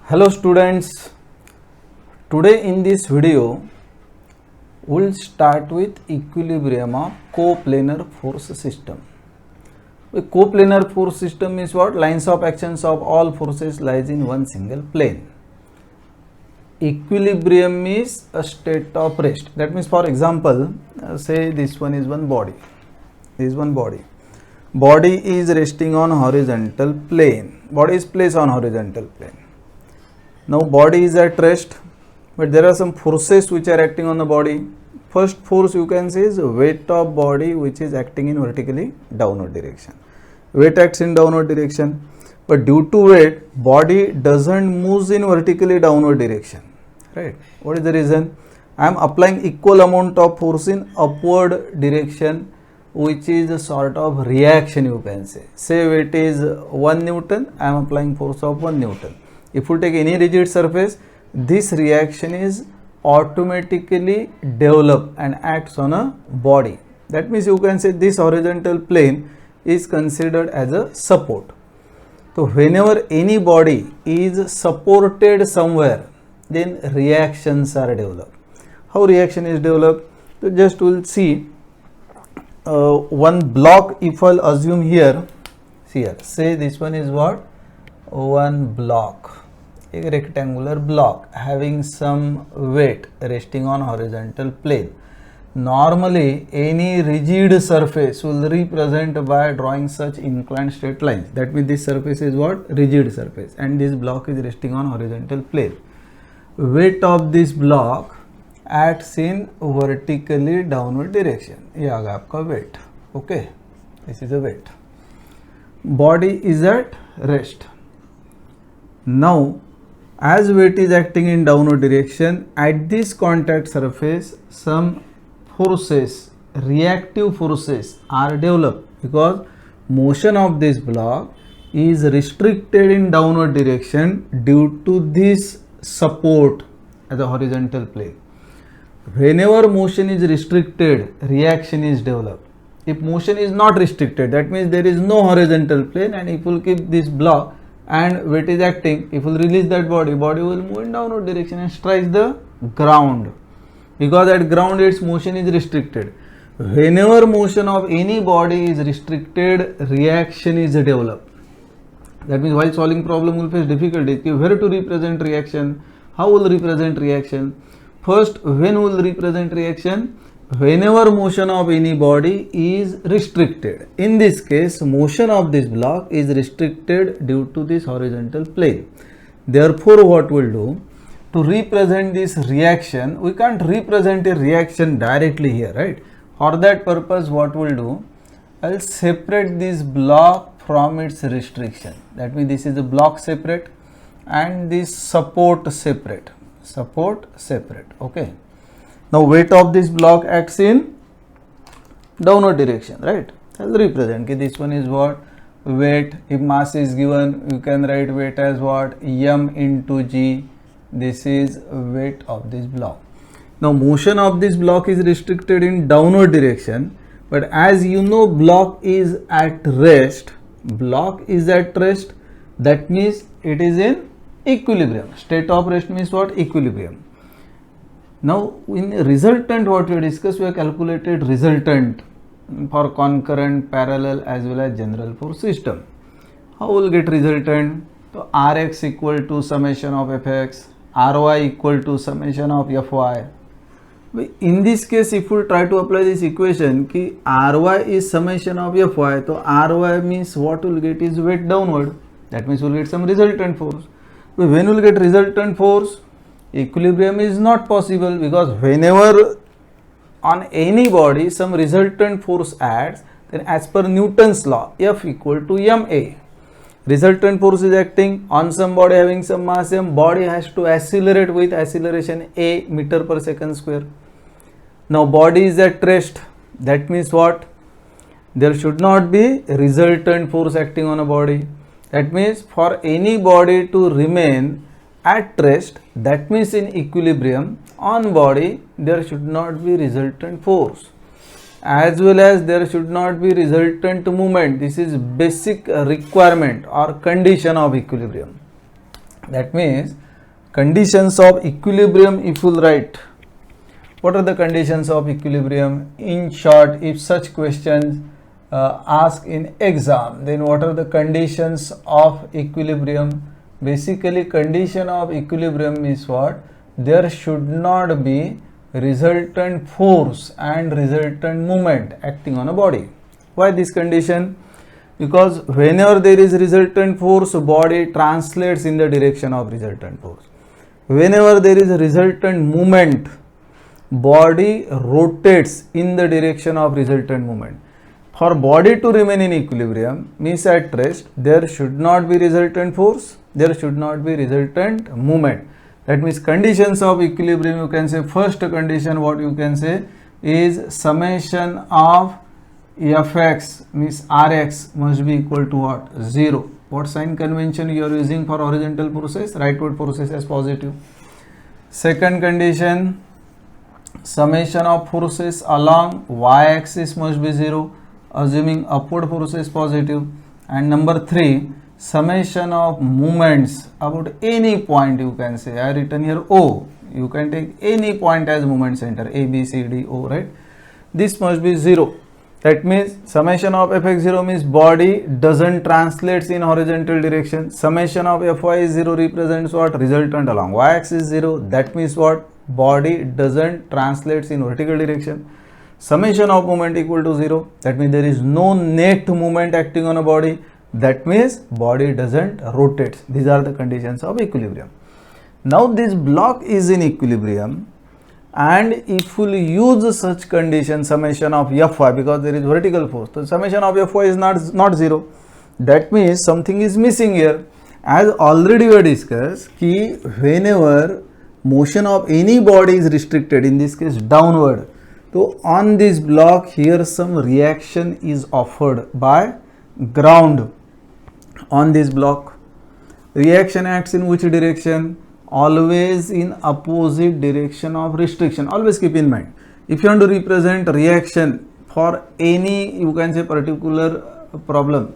Hello students, today in this video we'll start with equilibrium of coplanar force system. A coplanar force system is what? Lines of actions of all forces lies in one single plane. Equilibrium is a state of rest. That means, for example, say this one is one body. This is one body. Body is resting on horizontal plane. Body is placed on horizontal plane. Now body is at rest, but there are some forces which are acting on the body. First force you can say is weight of body, which is acting in vertically downward direction. Weight acts in downward direction, but due to weight, body doesn't move in vertically downward direction, right? What is the reason? I am applying equal amount of force in upward direction, which is a sort of reaction, you can say. Say weight is 1 Newton, I am applying force of 1 Newton. If you take any rigid surface, this reaction is automatically developed and acts on a body. That means you can say this horizontal plane is considered as a support. So whenever any body is supported somewhere, then reactions are developed. How reaction is developed? So just we'll see one block. If I'll assume here, see here, say this one is what? One block, a rectangular block having some weight resting on horizontal plane. Normally any rigid surface will represent by drawing such inclined straight lines. That means this surface is what? Rigid surface, and this block is resting on horizontal plane. Weight of this block acts in vertically downward direction. ये आ गया आपका weight. Okay, this is a weight. Body is at rest. Now as weight is acting in downward direction, at this contact surface some forces, reactive forces are developed, because motion of this block is restricted in downward direction due to this support at the horizontal plane. Whenever motion is restricted, reaction is developed. If motion is not restricted, that means there is no horizontal plane, and if you keep this block and weight is acting, if you release that body will move in downward direction and strike the ground, because at ground its motion is restricted. Whenever motion of any body is restricted, reaction is developed. That means while solving problem will face difficulties. Where to represent reaction? How will represent reaction? First, when will represent reaction? Whenever motion of any body is restricted. In this case, motion of this block is restricted due to this horizontal plane. Therefore, what we'll do, to represent this reaction, we can't represent a reaction directly here, right? For that purpose, what we'll do, I'll separate this block from its restriction. That means this is the block separate and this support separate. Support separate. Okay. Now weight of this block acts in downward direction, right? I'll represent. Okay, this one is what? Weight. If mass is given, you can write weight as what? M into G. This is weight of this block. Now motion of this block is restricted in downward direction, but as you know, block is at rest. Block is at rest. That means it is in equilibrium. State of rest means what? Equilibrium. Now in resultant, what we discussed, we have calculated resultant for concurrent, parallel as well as general force system. How will get resultant? So Rx equal to summation of Fx, Ry equal to summation of Fy. In this case, if we try to apply this equation, ki Ry is summation of Fy, so Ry means what will get is weight downward. That means we will get some resultant force. When we will get resultant force, equilibrium is not possible, because whenever on any body some resultant force acts, then as per Newton's law, F equal to ma. Resultant force is acting on some body having some mass m. Body has to accelerate with acceleration a meter per second square. Now body is at rest. That means what? There should not be resultant force acting on a body. That means for any body to remain at rest, that means in equilibrium, on body there should not be resultant force, as well as there should not be resultant movement. This is basic requirement or condition of equilibrium. That means conditions of equilibrium, if you will write, what are the conditions of equilibrium? In short, if such questions asked in exam, then what are the conditions of equilibrium? Basically, condition of equilibrium is what? There should not be resultant force and resultant moment acting on a body. Why this condition? Because whenever there is resultant force, body translates in the direction of resultant force. Whenever there is a resultant movement, body rotates in the direction of resultant movement. For body to remain in equilibrium, means at rest, there should not be resultant force, there should not be resultant movement. That means conditions of equilibrium, you can say first condition, what you can say is summation of Fx means Rx must be equal to what? 0. What sign convention you are using for horizontal forces? Rightward forces as positive. Second condition, summation of forces along y-axis must be 0, assuming upward forces positive. And number 3, summation of movements about any point, you can say, I written here O, you can take any point as movement center, A, B, C, D, O, right? This must be 0. That means summation of Fx0 means body doesn't translates in horizontal direction. Summation of Fy0 represents what? Resultant along y-axis 0. That means what? Body doesn't translates in vertical direction. Summation of moment equal to 0. That means there is no net movement acting on a body. That means body doesn't rotate. These are the conditions of equilibrium. Now this block is in equilibrium, and if we use such condition, summation of Fy, because there is vertical force, so summation of Fy is not 0. That means something is missing here. As already we discussed, ki whenever motion of any body is restricted, in this case downward, so on this block here some reaction is offered by ground on this block. Reaction acts in which direction? Always in opposite direction of restriction. Always keep in mind, if you want to represent reaction for any, you can say, particular problem,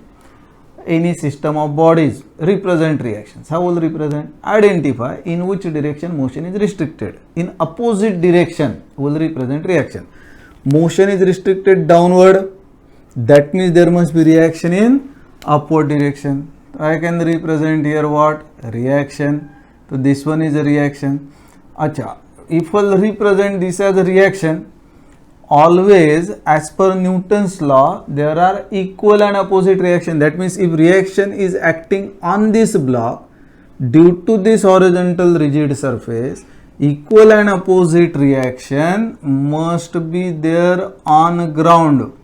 any system of bodies, represent reactions. How will represent? Identify in which direction motion is restricted. In opposite direction will represent reaction. Motion is restricted downward, that means there must be reaction in upward direction. I can represent here what? Reaction. So this one is a reaction. Acha, if we'll represent this as a reaction, always as per Newton's law, there are equal and opposite reaction. That means if reaction is acting on this block due to this horizontal rigid surface, equal and opposite reaction must be there on ground.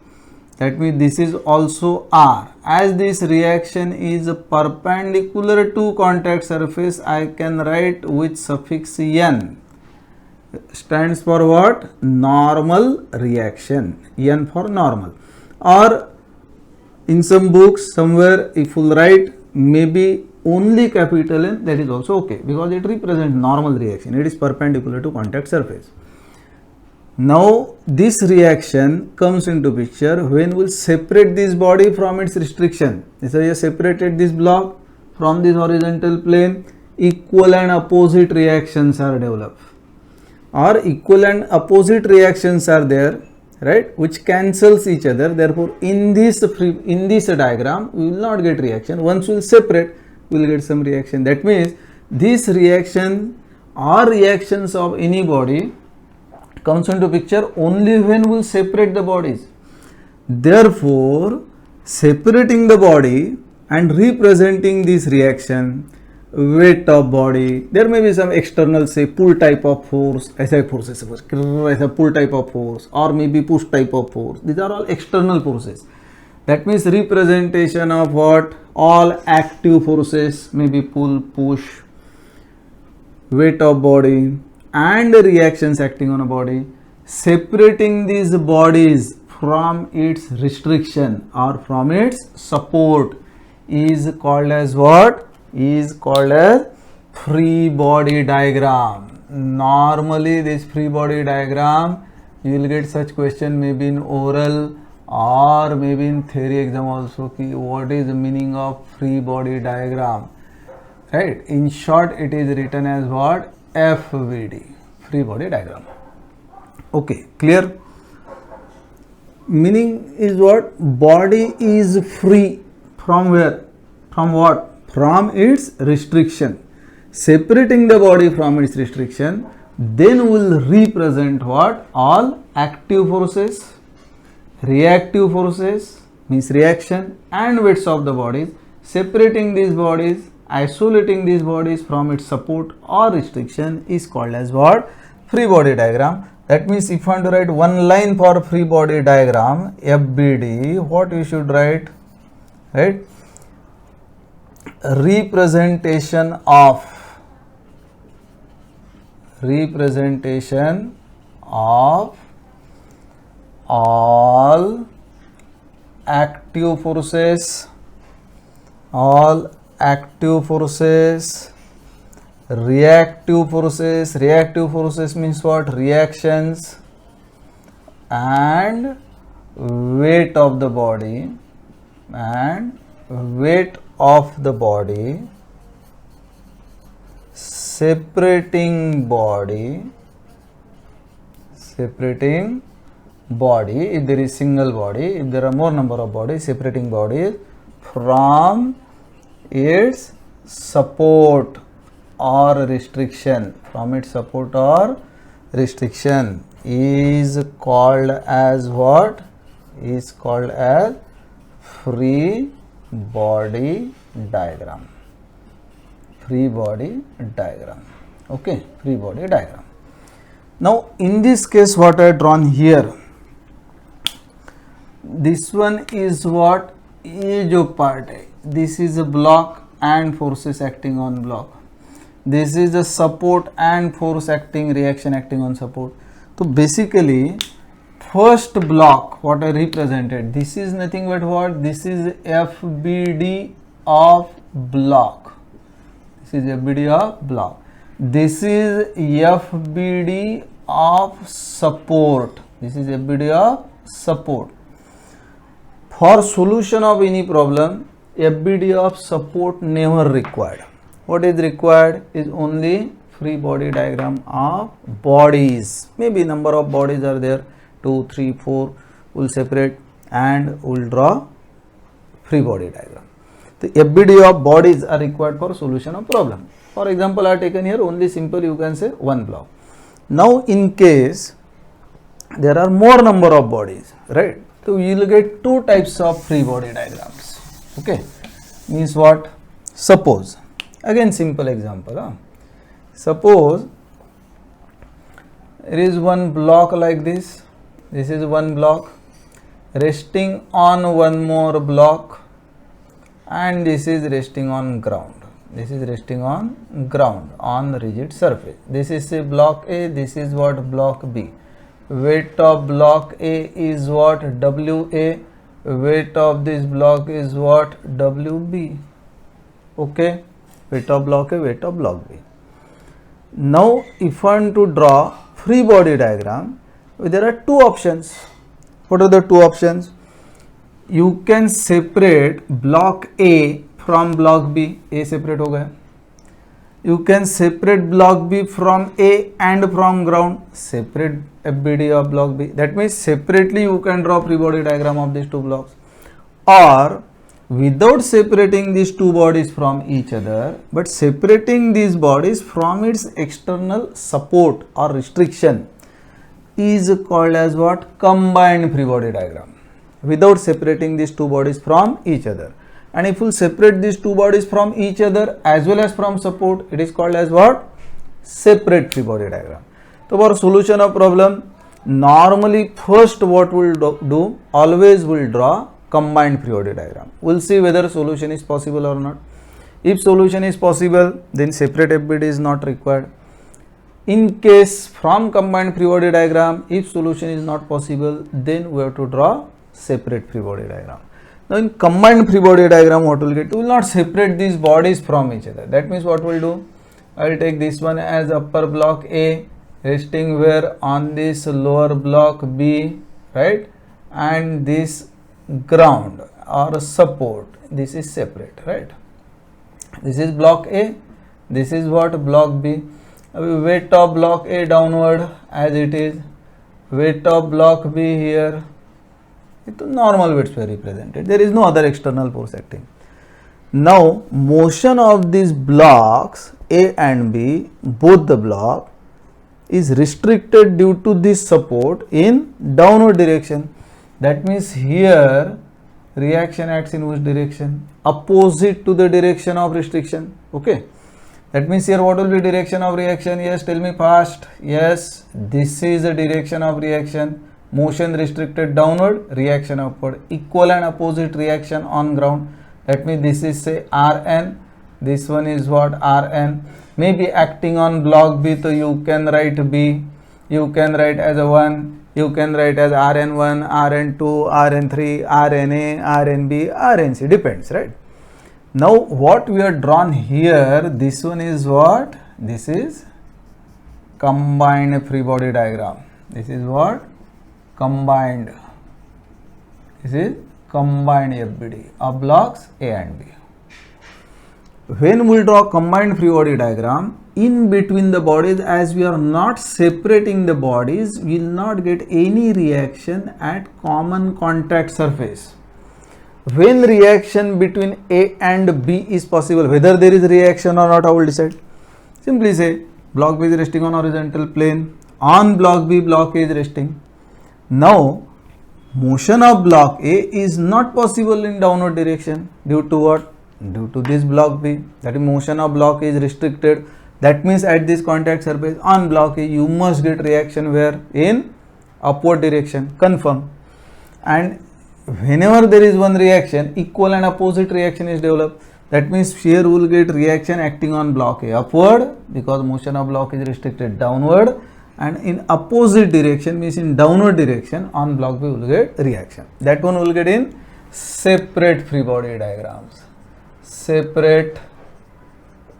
That means this is also R. As this reaction is perpendicular to contact surface, I can write with suffix N. Stands for what? Normal reaction. N for normal. Or in some books, somewhere if you write maybe only capital N, that is also okay, because it represents normal reaction. It is perpendicular to contact surface. Now this reaction comes into picture when we will separate this body from its restriction. So you separated this block from this horizontal plane, equal and opposite reactions are developed, or equal and opposite reactions are there, right, which cancels each other. Therefore in this diagram we will not get reaction. Once we will separate, we will get some reaction. That means this reaction or reactions of any body comes into picture only when we will separate the bodies. Therefore, separating the body and representing this reaction, weight of body, there may be some external, say, pull type of force, ऐसा force है suppose, ऐसा pull type of force, or maybe push type of force. These are all external forces. That means representation of what? All active forces, maybe pull, push, weight of body, and reactions acting on a body. Separating these bodies from its restriction or from its support is called as what? Is called as free body diagram. Normally this free body diagram, you will get such question maybe in oral or maybe in theory exam also, ki what is the meaning of free body diagram. right? In short, it is written as what? FBD, free body diagram. Okay, clear? Meaning is what? Body is free from where? From what? From its restriction. Separating the body from its restriction, then will represent what? All active forces, reactive forces means reaction, and weights of the bodies. Separating these bodies, isolating these bodies from its support or restriction is called as what? Free body diagram. That means if you want to write one line for free body diagram, FBD, what you should write? Right? Representation of all active forces, reactive forces means what? Reactions, and weight of the body, separating body, if there is single body, if there are more number of bodies, separating bodies from its support or restriction, is called as what? Is called as free body diagram. Okay, free body diagram. Now in this case, what I have drawn here, this one is what? ये जो part है, this is a block and forces acting on block. This is a support and force acting, reaction acting on support. So basically, first block what I represented, this is nothing but what? This is FBD of block. This is FBD of block. This is FBD of support. For solution of any problem, FBD of support never required. What is required is only free body diagram of bodies. Maybe number of bodies are there, 2, 3, 4, we'll separate and we'll draw free body diagram. The FBD of bodies are required for solution of problem. For example, I have taken here only simple, you can say one block. Now in case there are more number of bodies, right? So you will get two types of free body diagrams. Okay, means what? Suppose, again simple example. Suppose there is one block like this. This is one block resting on one more block, and this is resting on ground. On rigid surface. This is a block A, this is what? Block B. Weight of block A is what? WA. Weight of this block is what? WB. Okay, weight of block A, weight of block B. Now if I want to draw free body diagram, there are two options. What are the two options? You can separate block A from block B. A separate हो गया. You can separate block B from A and from ground. Separate FBD of block B. That means separately you can draw free body diagram of these two blocks. Or without separating these two bodies from each other, but separating these bodies from its external support or restriction, is called as what? Combined free body diagram. Without separating these two bodies from each other. And if you separate these two bodies from each other as well as from support, it is called as what? Separate free body diagram. So for solution of problem, normally first what we'll do, always we'll draw combined free body diagram. We'll see whether solution is possible or not. If solution is possible, then separate FBD is not required. In case from combined free body diagram, if solution is not possible, then we have to draw separate free body diagram. Now in combined free body diagram, what we'll get? We will not separate these bodies from each other. That means what we'll do? I will take this one as upper block A, resting where? On this lower block B, right? And this ground or support, this is separate, right? This is block A, this is what block B. Weight of block A downward as it is, weight of block B here, it normal weights were represented, there is no other external force acting. Now motion of these blocks A and B, both the block, is restricted due to this support in downward direction. That means here reaction acts in which direction? Opposite to the direction of restriction. Okay, that means here what will be direction of reaction? Yes, tell me fast. Yes, this is the direction of reaction. Motion restricted downward, reaction upward. Equal and opposite reaction on ground. That means this is say Rn, this one is what? Rn. Maybe acting on block B, so you can write B, you can write as a 1, you can write as Rn1, Rn2, Rn3, Rna, Rnb, Rnc, depends, right? Now what we are drawn here, this one is what? This is combined free body diagram. This is what? Combined. This is combined FBD of blocks A and B. When we draw combined free body diagram, in between the bodies, as we are not separating the bodies, we will not get any reaction at common contact surface. When reaction between A and B is possible, whether there is reaction or not, I will decide. Simply say block B is resting on horizontal plane, on block B, block A is resting. Now motion of block A is not possible in downward direction due to what? Due to this block B, that is motion of block A is restricted. That means at this contact surface on block A you must get reaction where? In upward direction, confirm. And whenever there is one reaction, equal and opposite reaction is developed. That means here we will get reaction acting on block A upward because motion of block is restricted downward, and in opposite direction means in downward direction on block B we will get reaction. That one will get in separate free body diagrams, separate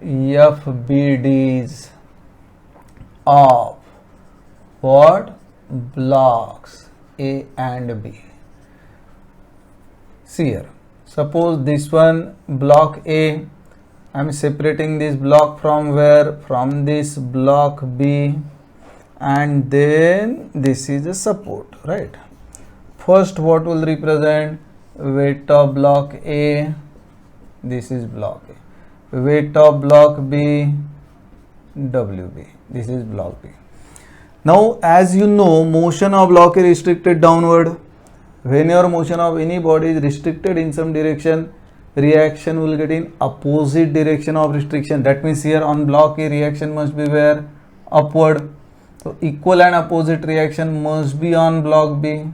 FBDs of what? Blocks A and B. See here, suppose this one block A, I am separating this block from where? From this block B, and then this is a support, right? First what will represent? Weight of block A, this is block A. Weight of block B, WB, this is block B. Now as you know, motion of block A restricted downward. When your motion of any body is restricted in some direction, reaction will get in opposite direction of restriction. That means here on block A reaction must be where? Upward. So equal and opposite reaction must be on block B.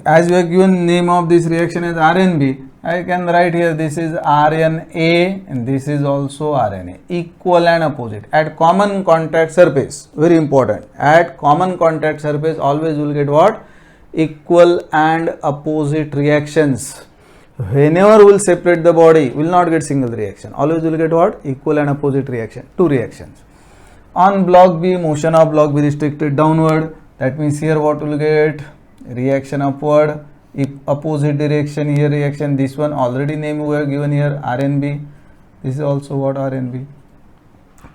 As we have given name of this reaction as RNB, I can write here this is RNA and this is also RNA. Equal and opposite at common contact surface. Very important. At common contact surface always will get what? Equal and opposite reactions. Whenever we will separate the body, we will not get single reaction. Always will get what? Equal and opposite reaction. Two reactions. On block B, motion of block B restricted downward. That means here what will get? Reaction upward. If opposite direction, here reaction. This one already name we have given here RNB. This is also what? RNB.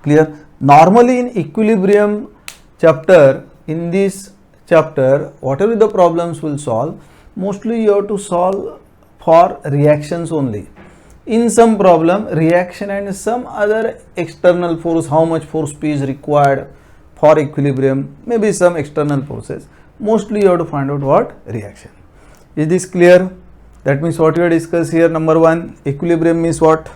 Clear? Normally in equilibrium chapter, in this chapter, whatever the problems will solve, mostly you have to solve for reactions only. In some problem, reaction and some other external force, how much force P is required for equilibrium, maybe some external forces. Mostly you have to find out what? Reaction. Is this clear? That means what we have discussed here, number one, equilibrium means what?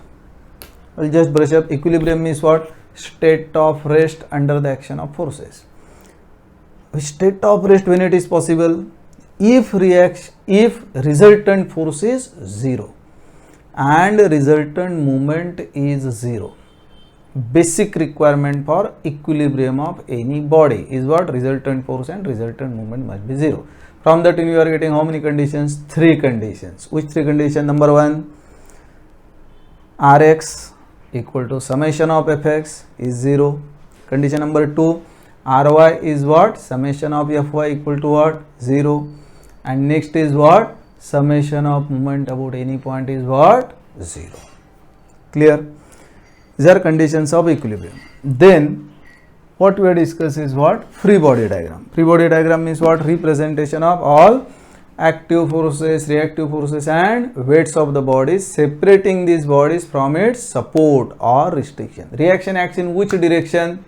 I will just brush up. Equilibrium means what? State of rest under the action of forces. State of rest when it is possible? If resultant force is 0 and resultant movement is 0. Basic requirement for equilibrium of any body is what? Resultant force and resultant movement must be 0. From that you are getting how many conditions? 3 conditions. Which 3 conditions? Number 1, Rx equal to summation of Fx is 0. Condition number 2, Ry is what? Summation of Fy equal to what? 0. And next is what? Summation of moment about any point is what? 0. Clear? These are conditions of equilibrium. Then what we have discussed is what? Free body diagram. Free body diagram means what? Representation of all active forces, reactive forces and weights of the body, separating these bodies from its support or restriction. Reaction acts in which direction?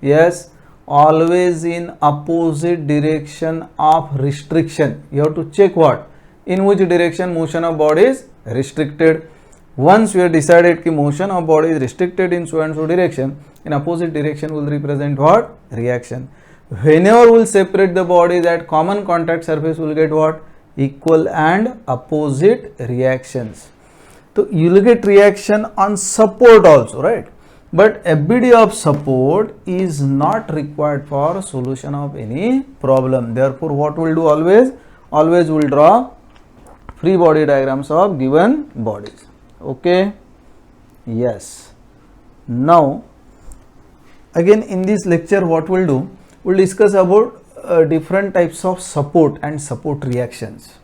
Yes, always in opposite direction of restriction. You have to check what? In which direction motion of body is restricted. Once we have decided that motion of body is restricted in so and so direction, in opposite direction will represent what? Reaction. Whenever we will separate the body, that common contact surface will get what? Equal and opposite reactions. So you will get reaction on support also, right? But FBD of support is not required for solution of any problem. Therefore, what we will do always? Always we will draw free body diagrams of given bodies. Okay? Yes. Now, again in this lecture what we will do? We will discuss about different types of support and support reactions.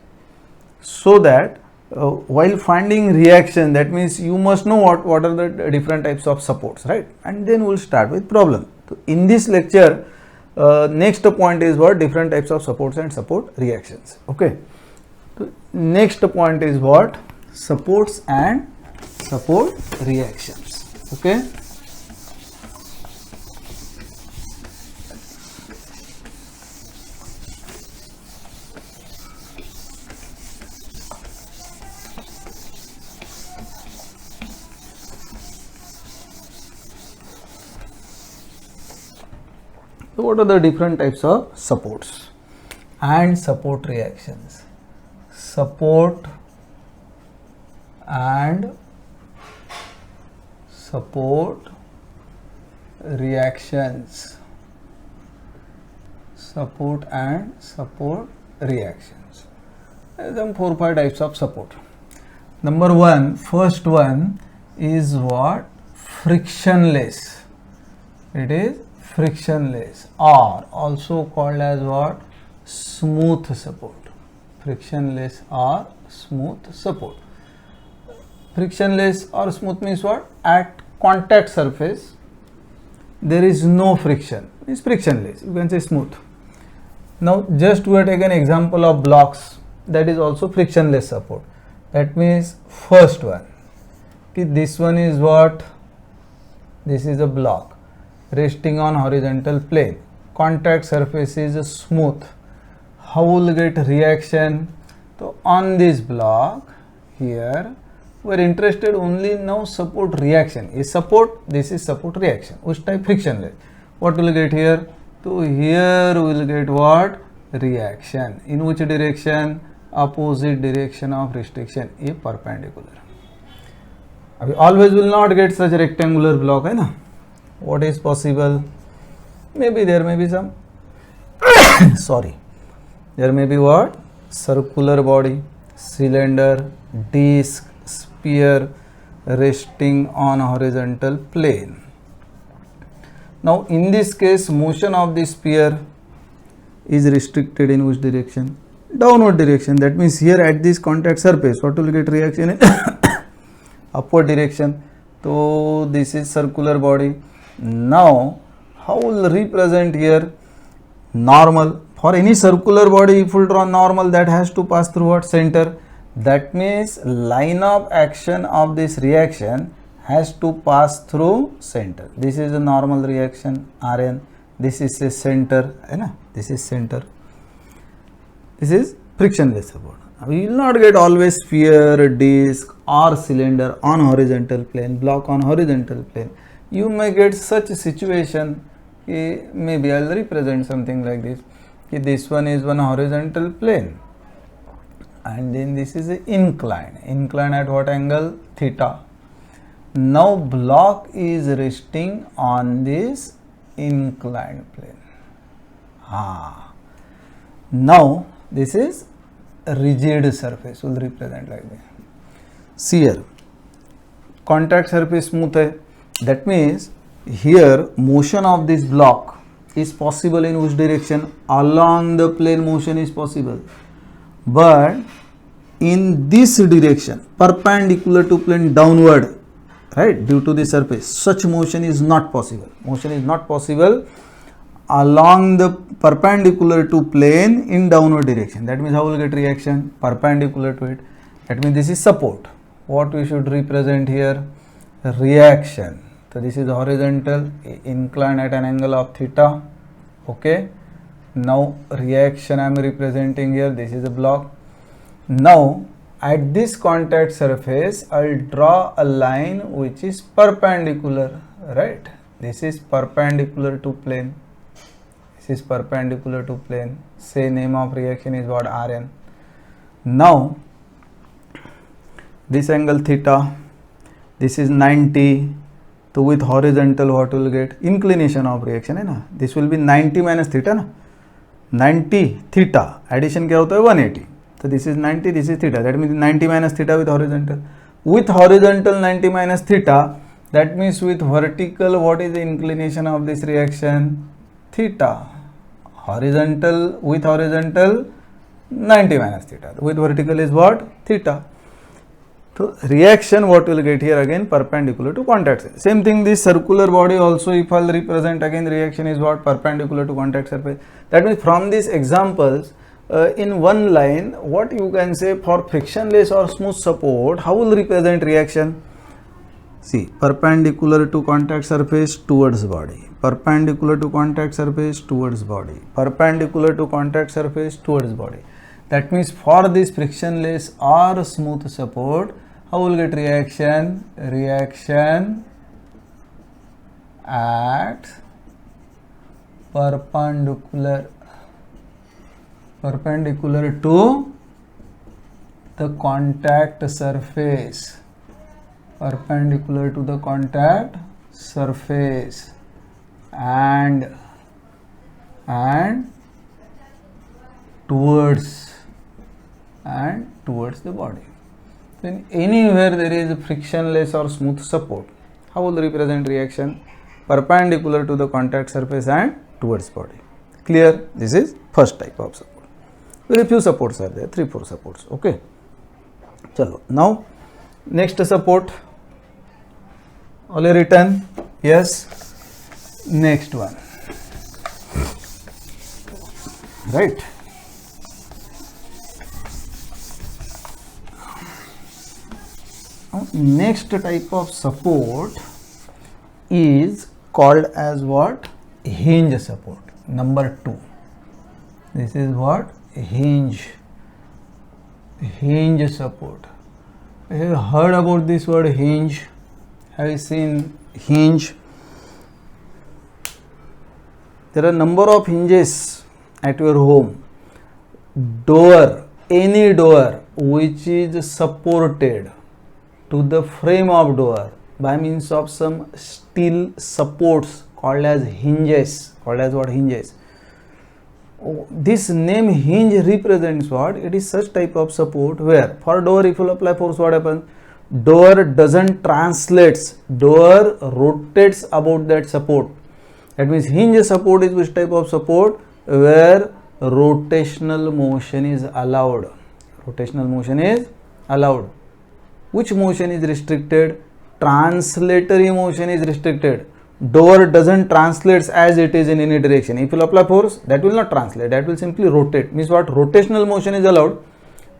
So that while finding reaction, that means you must know what are the different types of supports, right? And then we will start with problem. So in this lecture, next point is what? Different types of supports and support reactions. Okay. So next point is what? Supports and support reactions. Okay. So what are the different types of supports and support reactions? Support and support reactions. Support and support reactions. There are some 4-5 types of support. Number one, first one is what? Frictionless. It is frictionless, or also called as what? Smooth support. Frictionless or smooth support. Frictionless or smooth means what? At contact surface there is no friction, is frictionless. You can say smooth. Now just we have taken example of blocks, that is also frictionless support. That means first one, this one is what? This is a block resting on horizontal plane. Contact surface is smooth. How will get reaction? So on this block here we are interested only now support reaction. Is support, this is support reaction. Which type? Frictionless. What will get here? So here we will get what? Reaction. In which direction? Opposite direction of restriction, a perpendicular. Always will not get such rectangular block, hai na? What is possible? Maybe there may be some sorry, there may be what? Circular body, cylinder, disc, sphere resting on horizontal plane. Now in this case motion of the sphere is restricted in which direction? Downward direction. That means here at this contact surface what will get reaction in upward direction. So this is circular body. Now how will represent here? Normal. For any circular body if we draw normal, that has to pass through what? Center. That means line of action of this reaction has to pass through center. This is a normal reaction Rn. This is a center, hai na? This is center. This is frictionless support. We will not get always sphere, disc or cylinder on horizontal plane, block on horizontal plane. You may get such a situation, maybe I will represent something like this. This one is one horizontal plane and then this is an incline. Incline at what angle? Theta. Now block is resting on this inclined plane. Now this is a rigid surface, will represent like this. See here, contact surface smooth hai. That means here motion of this block is possible in which direction? Along the plane motion is possible, but in this direction perpendicular to plane downward right, due to the surface. Such motion is not possible. Motion is not possible along the perpendicular to plane in downward direction. That means how will get reaction? Perpendicular to it. That means this is support. What we should represent here? Reaction. So this is horizontal, inclined at an angle of theta. Okay. Now reaction I am representing here. This is a block. Now at this contact surface, I'll draw a line which is perpendicular, right? This is perpendicular to plane. This is perpendicular to plane. Say name of reaction is what? Rn. Now this angle theta, this is 90. So with horizontal what will get? Inclination of reaction है ना. This will be 90 minus theta ना. 90 theta. Addition क्या होता है? 180. So this is 90, this is theta. That means 90 minus theta with horizontal. With horizontal 90 minus theta, that means with vertical what is the inclination of this reaction? Theta. Horizontal, with horizontal 90 minus theta. With vertical is what? Theta. So reaction what will get here again? Perpendicular to contact surface. Same thing this circular body also, if I'll represent again, reaction is what? Perpendicular to contact surface. That means from these examples, in one line, what you can say for frictionless or smooth support, how will represent reaction? See, perpendicular to contact surface towards body, perpendicular to contact surface towards body, perpendicular to contact surface towards body. That means for this frictionless or smooth support, how will get reaction? Reaction at perpendicular to the contact surface, perpendicular to the contact surface and towards the body. Then anywhere there is a frictionless or smooth support, how will represent reaction? Perpendicular to the contact surface and towards body. Clear? This is first type of support. Very few supports are there, 3-4 supports. Okay. Chalo. Now next support. All written? Yes. Next one. Right. Now, next type of support is called as what? Hinge support. Number 2. This is what? Hinge support. Have you heard about this word hinge? Have you seen hinge? There are number of hinges at your home. Door, any door which is supported to the frame of door by means of some steel supports called as hinges. Called as what? Hinges. This name hinge represents what? It is such type of support where for door if you apply force, what happens? Door doesn't translates, door rotates about that support. That means hinge support is which type of support? Where rotational motion is allowed. Rotational motion is allowed. Which motion is restricted? Translatory motion is restricted. Door doesn't translate as it is in any direction. If you apply force, that will not translate, that will simply rotate. Means what? Rotational motion is allowed,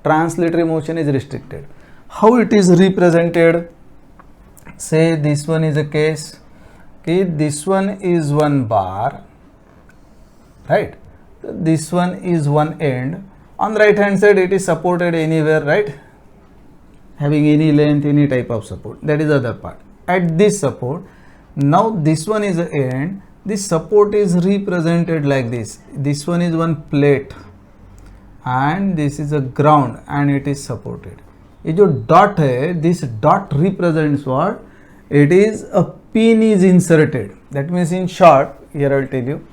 translatory motion is restricted. How it is represented? Say this one is a case. Okay, this one is one bar, right? This one is one end. On the right hand side, it is supported anywhere, right? Having any length, any type of support. That is the other part. At this support, now this one is the end. This support is represented like this. This one is one plate and this is a ground and it is supported. ये जो dot है, this dot represents what? It is a pin is inserted. That means in short, here I will tell you,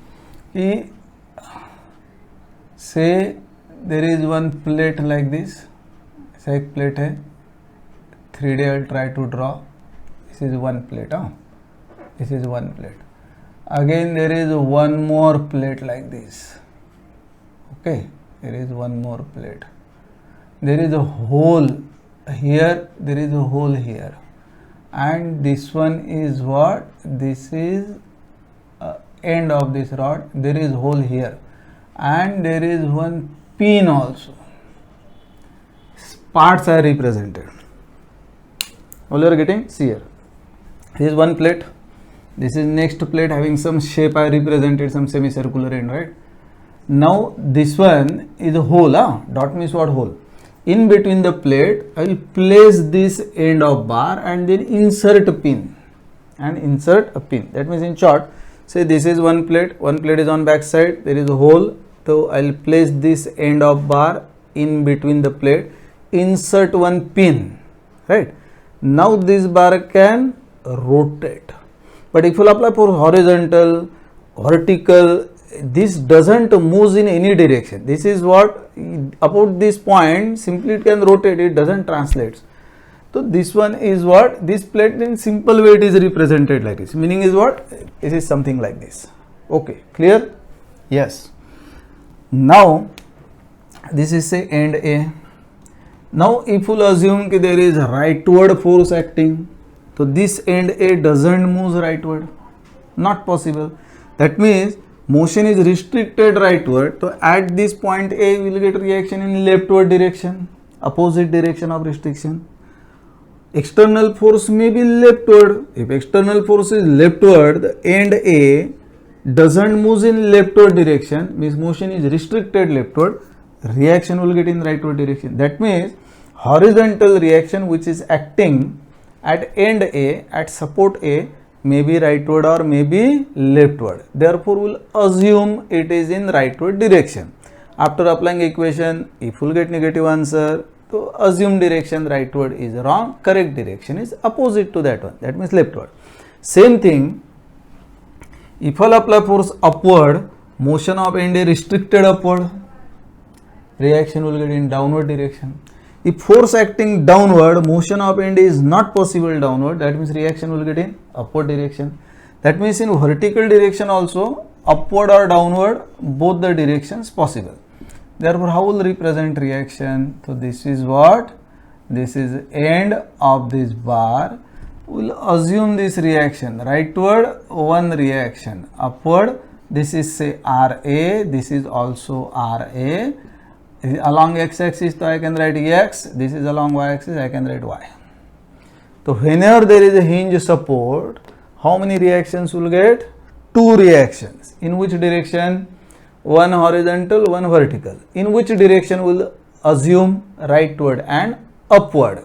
कि say there is one plate like this. ऐसा एक plate है. 3D I will try to draw. This is one plate. This is one plate. Again there is one more plate like this. Okay, there is one more plate. There is a hole here, there is a hole here, and this one is what? This is end of this rod. There is hole here and there is one pin also. Parts are represented. All you are getting? See here. This is one plate. This is next plate having some shape I represented, some semicircular end, right? Now this one is a hole. Dot means what? Hole. In between the plate, I will place this end of bar and then insert a pin. And insert a pin. That means in short, say this is one plate is on back side, there is a hole. So I will place this end of bar in between the plate, insert one pin, right? Now this bar can rotate. But if you apply for horizontal, vertical, this doesn't move in any direction. This is what about this point, simply it can rotate, it doesn't translate. So this one is what? This plate in simple way it is represented like this. Meaning is what? This is something like this. Okay, clear? Yes. Now this is say end A. Now if you assume that there is rightward force acting, so this end A doesn't move rightward. Not possible. That means motion is restricted rightward. So at this point A will get reaction in leftward direction, opposite direction of restriction. External force may be leftward. If external force is leftward, the end A doesn't move in leftward direction, means motion is restricted leftward, reaction will get in rightward direction. That means horizontal reaction which is acting at end A, at support A, may be rightward or may be leftward. Therefore, we will assume it is in rightward direction. After applying equation, if we will get negative answer, so assumed direction rightward is wrong, correct direction is opposite to that one, that means leftward. Same thing, if I apply force upward, motion of end A restricted upward, reaction will get in downward direction. If force acting downward, motion of end is not possible downward, that means reaction will get in upward direction. That means in vertical direction also, upward or downward, both the directions possible. Therefore, how will represent reaction? So this is what? This is end of this bar. We will assume this reaction. Rightward, one reaction. Upward, this is say RA. This is also RA. Along x-axis, so I can write x. This is along y-axis, I can write y. So whenever there is a hinge support, how many reactions will get? Two reactions. In which direction? One horizontal, one vertical. In which direction will assume? Rightward and upward.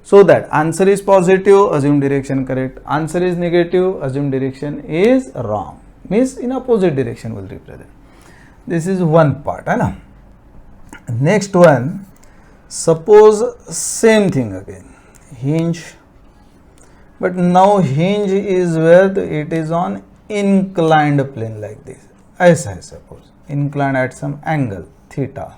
So that answer is positive, assume direction correct. Answer is negative, assume direction is wrong. Means in opposite direction will represent. This is one part. Hai? Next one, suppose same thing again, hinge, but now hinge is where it is on inclined plane like this, as I suppose, inclined at some angle, theta.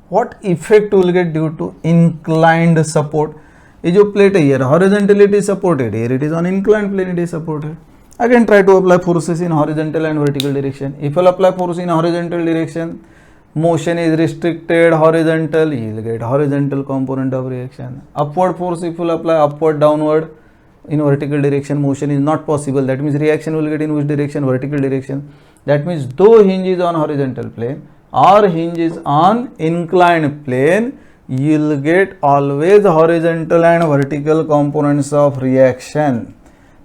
What effect will get due to inclined support? This plate here, horizontally it is supported, here it is on inclined plane, it is supported. Again try to apply forces in horizontal and vertical direction. If you apply force in horizontal direction, motion is restricted horizontal, you will get horizontal component of reaction. Upward force, if you apply upward, downward, in vertical direction, motion is not possible. That means reaction will get in which direction? Vertical direction. That means though hinge is on horizontal plane or hinge is on inclined plane, you will get always horizontal and vertical components of reaction.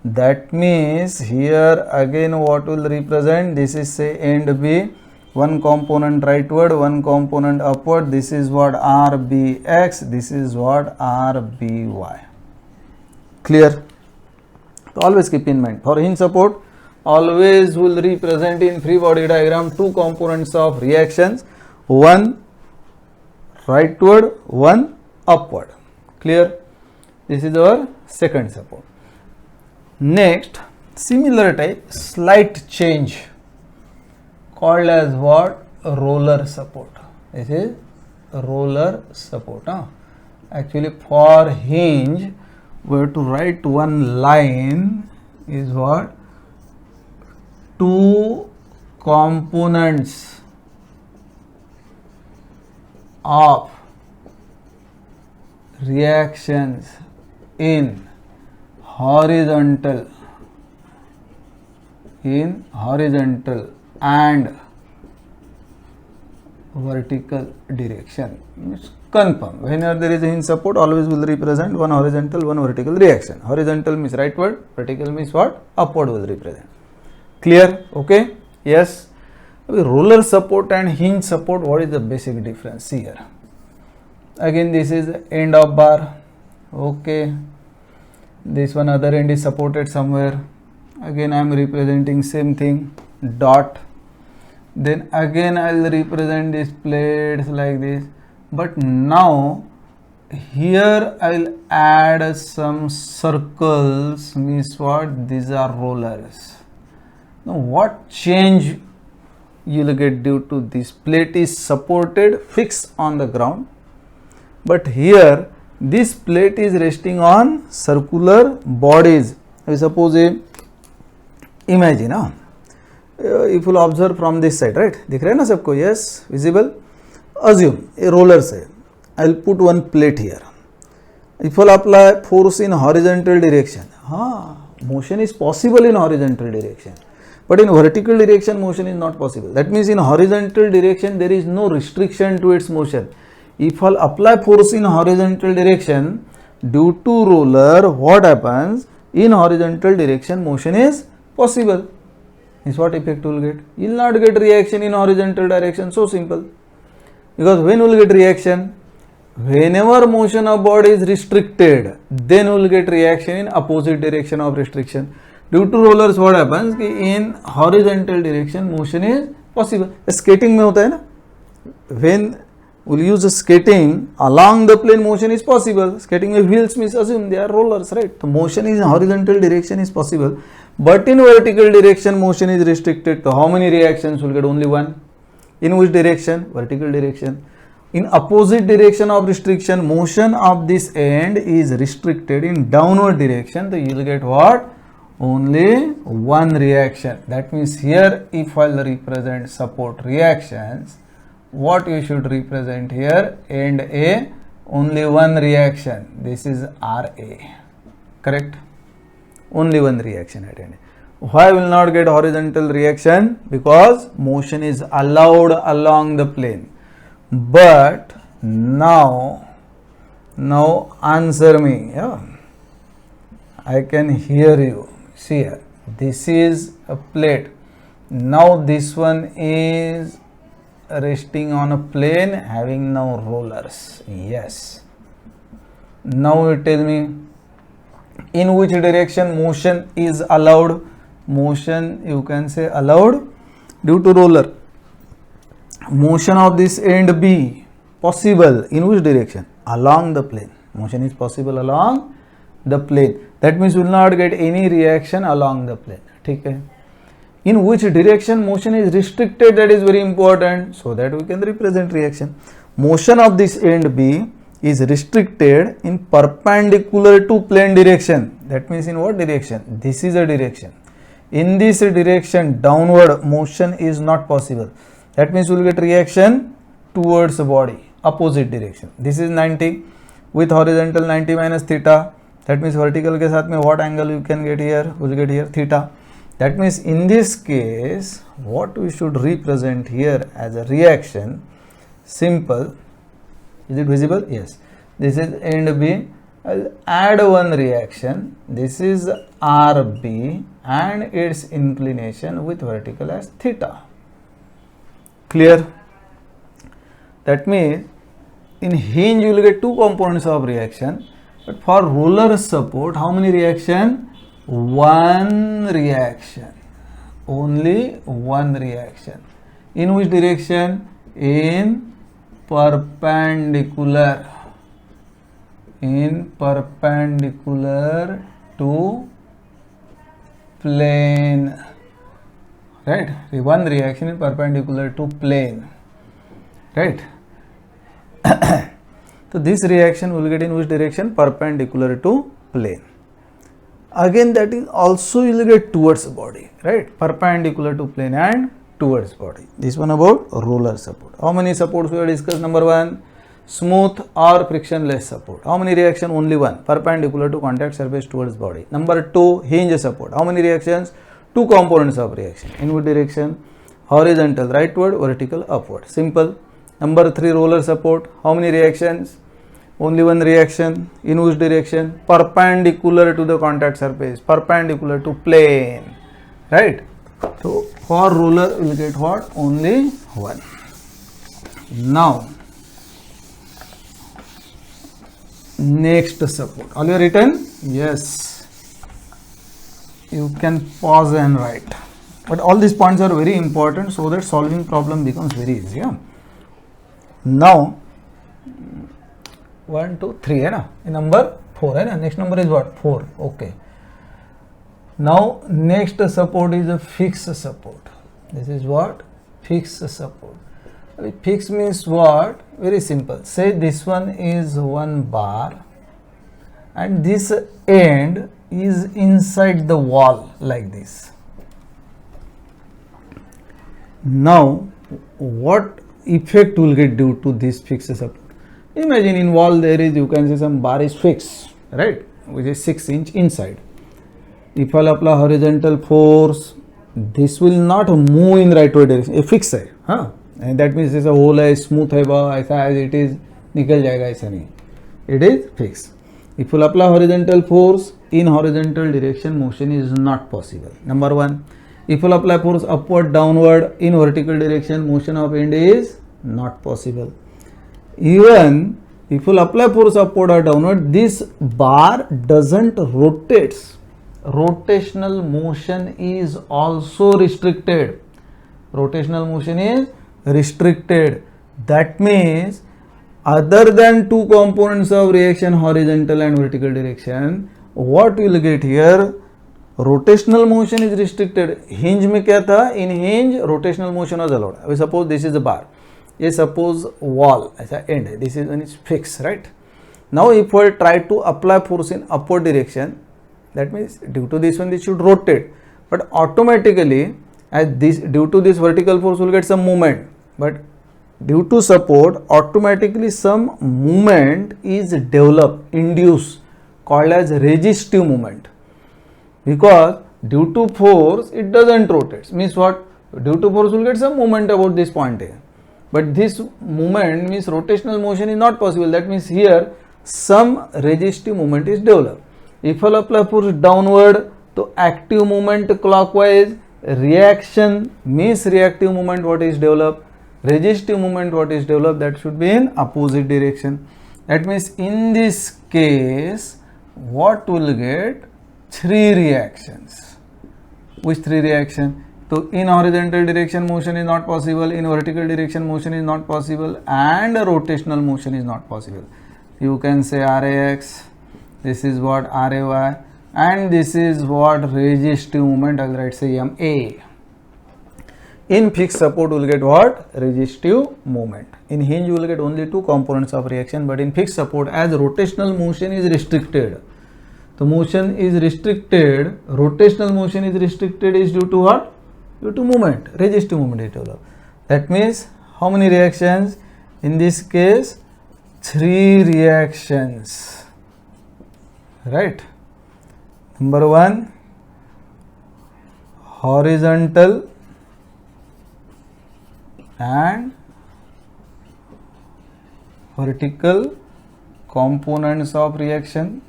That means here again what will represent? This is say end B. One component rightward, one component upward. This is what RBX, this is what RBY. Clear? So always keep in mind, for hinge support, always will represent in free body diagram two components of reactions, one rightward, one upward. Clear? This is our second support. Next, similar type, slight change, called as what? Roller support. This is roller support. Actually for hinge, we have to write one line is what? Two components of reactions in horizontal and vertical direction. Means confirm. Whenever there is a hinge support, always will represent one horizontal, one vertical reaction. Horizontal means rightward, vertical means what? Upward will represent. Clear? Okay? Yes. Roller support and hinge support, what is the basic difference here? Again, this is end of bar. Okay. This one other end is supported somewhere. Again, I am representing same thing, dot. Then again I will represent these plates like this. But now here I will add some circles, means what? These are rollers. Now what change you will get due to this? Plate is supported, fixed on the ground, but here this plate is resting on circular bodies. We suppose imagine, if you observe from this side, right? दिख रहा है ना सबको? Yes, visible. Assume a roller say, I will put one plate here. If I apply force in horizontal direction, motion is possible in horizontal direction, but in vertical direction motion is not possible. That means in horizontal direction there is no restriction to its motion. If I apply force in horizontal direction due to roller, what happens? In horizontal direction motion is possible. Is what effect you will get? You will not get reaction in horizontal direction. So simple. Because when you will get reaction? Whenever motion of body is restricted, then you will get reaction in opposite direction of restriction. Due to rollers, what happens? In horizontal direction motion is possible. Skating में होता है ना? When we use skating, along the plane motion is possible. Skating में wheels means assume they are rollers, right? So motion in horizontal direction is possible, but in vertical direction motion is restricted. So how many reactions? Will get only one. In which direction? Vertical direction. In opposite direction of restriction, motion of this end is restricted in downward direction. So you will get what? Only one reaction. That means here, if I will represent support reactions, what you should represent here? End A, only one reaction. This is RA. Correct? Only one reaction at end. Why will not get horizontal reaction? Because motion is allowed along the plane. But now answer me. Yeah? I can hear you. See here. This is a plate. Now this one is resting on a plane having now rollers. Yes. Now you tell me in which direction motion is allowed. Motion you can say allowed due to roller. Motion of this end B possible in which direction? Along the plane. Motion is possible along the plane. That means we will not get any reaction along the plane. Okay. In which direction motion is restricted, that is very important, so that we can represent reaction. Motion of this end B is restricted in perpendicular to plane direction. That means in what direction? This is a direction. In this direction downward motion is not possible. That means we will get reaction towards the body, opposite direction. This is 90 with horizontal 90 minus theta. That means vertical के साथ में what angle you can get here? We will get here theta. That means in this case, what we should represent here as a reaction, simple. Is it visible? Yes. This is end B. I'll add one reaction. This is RB and its inclination with vertical as theta. Clear? That means in hinge you will get two components of reaction, but for roller support, how many reaction? One reaction. Only one reaction. In which direction? In perpendicular. In perpendicular to plane. Right? One reaction in perpendicular to plane. Right? So this reaction will get in which direction? Perpendicular to plane. Again, that is also you will get towards body, right? Perpendicular to plane and towards body. This one about roller support. How many supports we have discussed? Number one, smooth or frictionless support. How many reaction? Only one, perpendicular to contact surface towards body. Number 2, hinge support. How many reactions? Two components of reaction. In which direction? Horizontal rightward, vertical upward. Simple. Number 3, roller support. How many reactions? Only one reaction. In which direction? Perpendicular to the contact surface, perpendicular to plane, right? So for roller we will get what? Only one. Now next support. All you written? Yes. You can pause and write. But all these points are very important so that solving problem becomes very easy. Yeah? Now 1, 2, 3 है ना? Number 4 है ना? Next number is what? 4. Okay. Now next support is a fixed support. This is what? Fixed support. Fixed means what? Very simple. Say this one is one bar and this end is inside the wall like this. Now what effect will get due to this fixed support? Imagine in wall there is, you can see some bar is fixed, right, which is 6 inch inside. If I apply horizontal force, this will not move in rightward direction. A fixed है, हाँ, and that means जैसा whole है, smooth है बा, ऐसा as it is निकल जाएगा, ऐसा नहीं. It is fixed. If you apply horizontal force, in horizontal direction motion is not possible. Number 1. If you apply force upward, downward, in vertical direction motion of end is not possible. Even if you apply force upward or downward, this bar doesn't rotate. Rotational motion is also restricted. Rotational motion is restricted. That means other than two components of reaction, horizontal and vertical direction, what you will get here? Rotational motion is restricted. Hinge में क्या था? In hinge rotational motion was allowed. We suppose this is a bar. ये suppose wall ऐसा end है. This is when it's fixed, right? Now if we try to apply force in upward direction, that means due to this one this should rotate, but automatically as this, due to this vertical force will get some movement, but due to support automatically some movement is developed, induced, called as resistive movement. Because due to force it doesn't rotate. Means what? Due to force will get some movement about this point here. But this movement means rotational motion is not possible. That means here some resistive movement is developed. If I apply force downward, so active movement clockwise, reaction means reactive movement what is developed, resistive movement what is developed, that should be in opposite direction. That means in this case what will get? 3 reactions. Which 3 reactions? So in horizontal direction motion is not possible, in vertical direction motion is not possible, and rotational motion is not possible. You can say RAX, this is what RAY, and this is what resistive movement. I will write say MA. In fixed support you will get what? Resistive movement. In hinge you will get only 2 components of reaction, but in fixed support as rotational motion is restricted. The motion is restricted, rotational motion is restricted is due to what? Due to movement, resistive movement is developed. That means how many reactions? In this case 3 reactions, right? Number 1, horizontal and vertical components of reaction.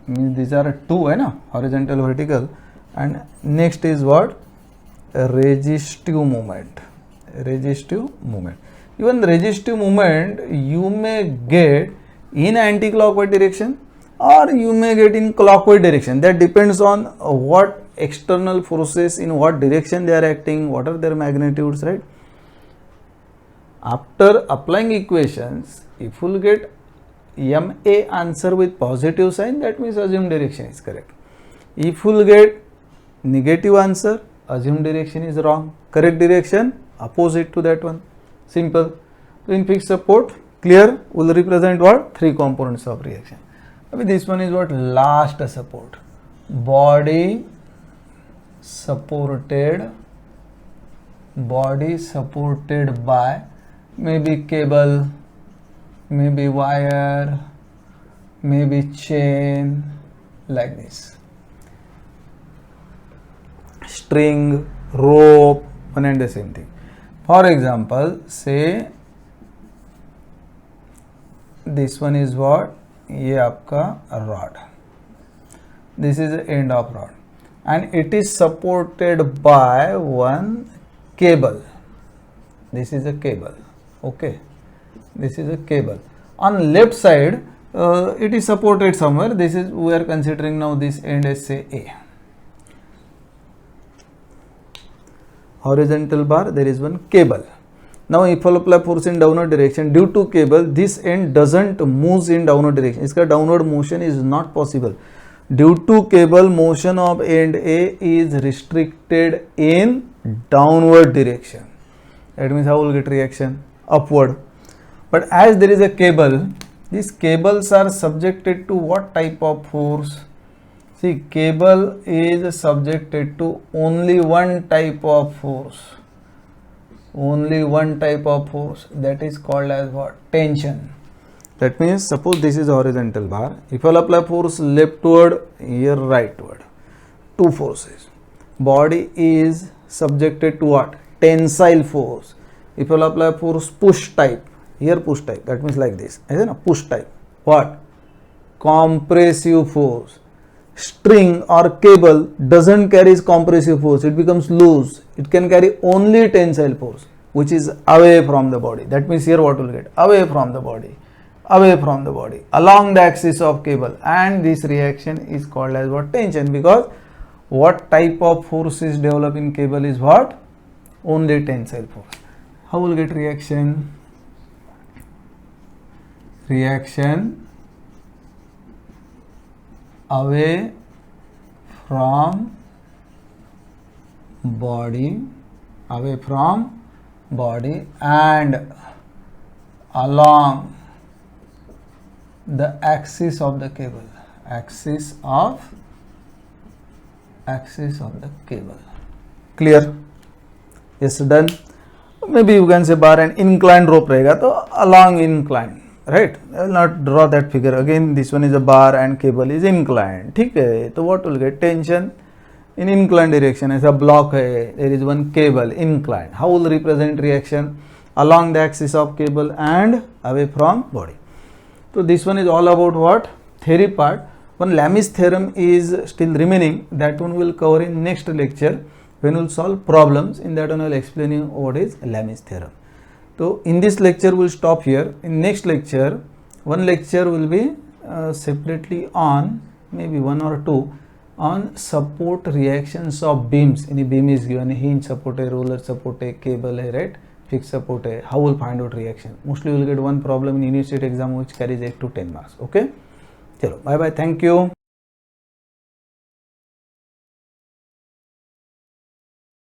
Means these are 2 है ना, horizontal, vertical, and next is what? Resistive movement. Resistive movement. Even resistive movement you may get in anti-clockwise direction or you may get in clockwise direction. That depends on what external forces, in what direction they are acting, what are their magnitudes, right? After applying equations, if you will get MA answer with positive sign, that means assumed direction is correct. If you will get negative answer, assumed direction is wrong. Correct direction opposite to that one. Simple. So in fixed support, clear, will represent what? 3 components of reaction. This one is what? Last support. Body supported by maybe cable, maybe wire, maybe chain, like this. String, rope, one and the same thing. For example, say this one is what? ये आपका rod. This is the end of rod, and it is supported by one cable. This is a cable. Okay, this is a cable. On left side, it is supported somewhere. This is, we are considering now this end as say A. Horizontal bar, there is one cable. Now if I apply force in downward direction, due to cable, this end doesn't move in downward direction. इसका downward motion is not possible. Due to cable, motion of end A is restricted in downward direction. That means how will get reaction? Upward. But as there is a cable, these cables are subjected to what type of force? See, cable is subjected to only one type of force. Only one type of force, that is called as what? Tension. That means suppose this is a horizontal bar. If I apply force leftward, here rightward, two forces. Body is subjected to what? Tensile force. If I apply force push type, here push type, that means like this, isn't it? Push type. What? Compressive force. String or cable doesn't carry compressive force, it becomes loose. It can carry only tensile force, which is away from the body. That means here what will get? Away from the body, away from the body, along the axis of cable, and this reaction is called as what? Tension, because what type of force is developed in cable is what? Only tensile force. How will get reaction? Reaction away from body, away from body and along the axis of the cable, axis of the cable. Clear? Yes, done. Maybe you can say bar and inclined rope रहेगा तो along incline. Right, I will not draw that figure again. This one is a bar and cable is inclined. ठीक है, तो what will get? Tension in inclined direction. ऐसा block है, there is one cable inclined. How will represent reaction? Along the axis of cable and away from body. So this one is all about what? Theory part. One Lami's theorem is still remaining. That one will cover in next lecture when we will solve problems. In that one I will explain you what is Lami's theorem. So in this lecture we will stop here. In next lecture, one lecture will be separately on, maybe one or two, on support reactions of beams. Any beam is given, hinge support, roller support, cable, right? Fixed support. How will find out reaction? Mostly you will get one problem in Unit State exam which carries 8 to 10 marks. Okay? Chalo, bye bye. Thank you.